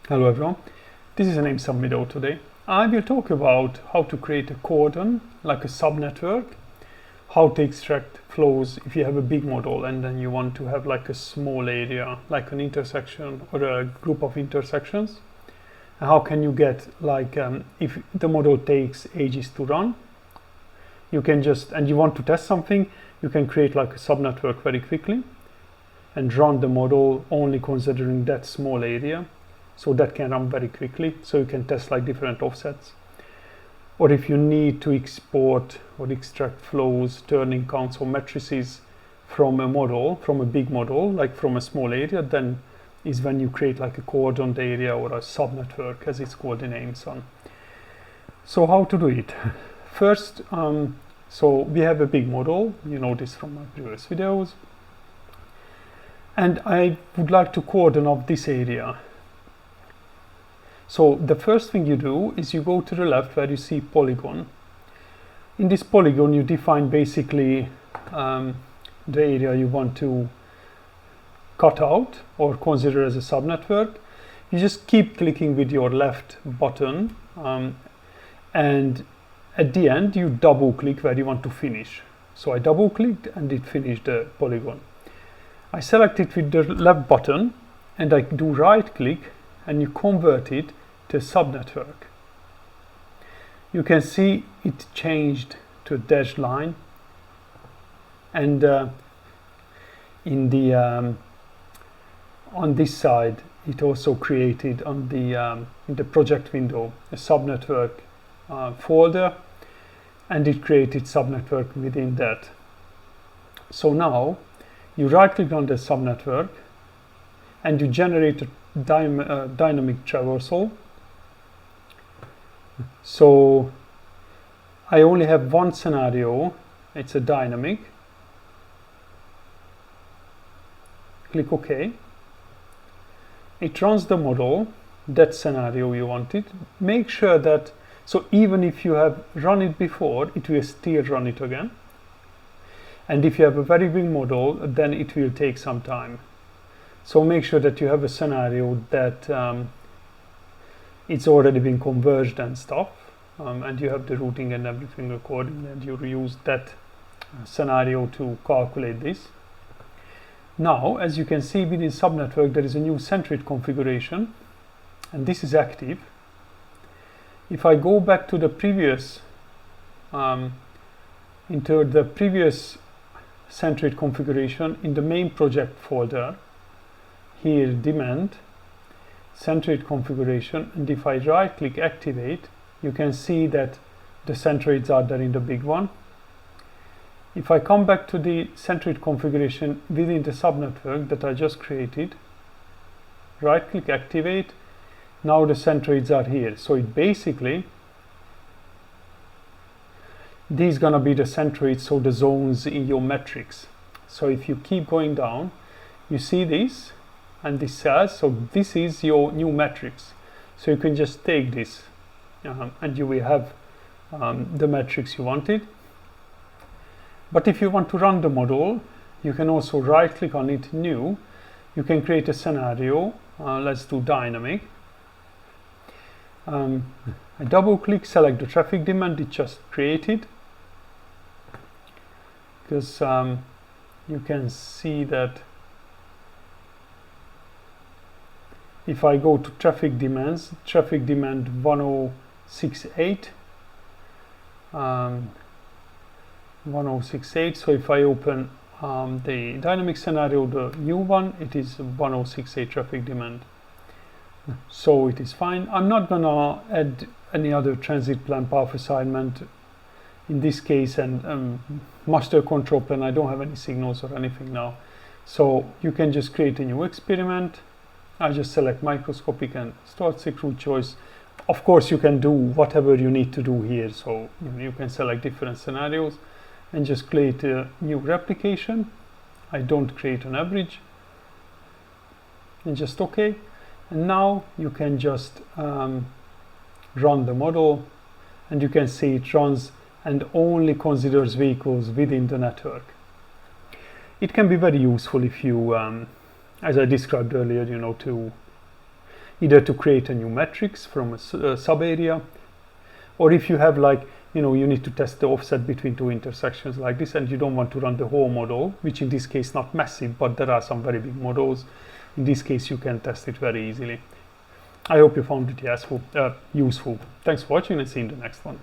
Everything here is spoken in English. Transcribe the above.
Hello everyone, this is an Aimsun video today. I will talk about how to create a cordon, like a subnetwork, how to extract flows if you have a big model and then you want to have like a small area, like an intersection or a group of intersections. And how can you get like, if the model takes ages to run, you can just, and you want to test something, you can create like a subnetwork very quickly and run the model only considering that small area. So that can run very quickly, so you can test like different offsets. Or if you need to export or extract flows, turning counts or matrices from a model, from a big model, like from a small area, then is when you create like a cordon area or a subnetwork as it's called in Aimsun. So how to do it? First, so we have a big model, you know this from my previous videos. And I would like to cordon off this area. So the first thing you do is you go to the left where you see polygon. In this polygon you define basically the area you want to cut out or consider as a subnetwork. You just keep clicking with your left button and at the end you double click where you want to finish. So I double clicked and it finished the polygon. I select it with the left button and I do right click and you convert it to a subnetwork. You can see it changed to a dashed line, and in the on this side it also created on the in the project window a subnetwork folder, and it created subnetwork within that. So now you right click on the subnetwork and you generate a dynamic traversal. So I only have one scenario, it's a dynamic. Click OK. It runs the model, that scenario you wanted. Make sure that, so even if you have run it before, it will still run it again. And if you have a very big model, then it will take some time. So make sure that you have a scenario that it's already been converged and stuff, and you have the routing and everything according, and you reuse that scenario to calculate this. Now, as you can see within subnetwork, there is a new Centroid configuration, and this is active. If I go back to the previous, into the previous Centroid configuration in the main project folder, here demand Centroid configuration, and if I right click activate, you can see that the Centroids are there in the big one. If I come back to the Centroid configuration within the subnetwork that I just created, right click activate, now the Centroids are here. So it basically, these gonna be the Centroids, so the zones in your matrix. So if you keep going down, you see this, and this says, so this is your new matrix. So you can just take this and you will have the matrix you wanted. But if you want to run the model, you can also right click on it, new. You can create a scenario. Let's do dynamic. I double click, select the traffic demand it just created, because you can see that if I go to traffic demands, traffic demand 1068, 1068. So if I open the dynamic scenario, the new one, it is 1068 traffic demand. So it is fine. I'm not gonna add any other transit plan path assignment in this case, and master control plan, I don't have any signals or anything now. So you can just create a new experiment. I just select microscopic and start route choice. Of course, you can do whatever you need to do here. So you can select different scenarios and just create a new replication. I don't create an average. And just OK. And now you can just run the model, and you can see it runs and only considers vehicles within the network. It can be very useful if you as I described earlier, to either to create a new matrix from a subarea, or if you have like, you know, you need to test the offset between two intersections like this, and you don't want to run the whole model, which in this case not massive, but there are some very big models. In this case, you can test it very easily. I hope you found it useful. Thanks for watching, and see you in the next one.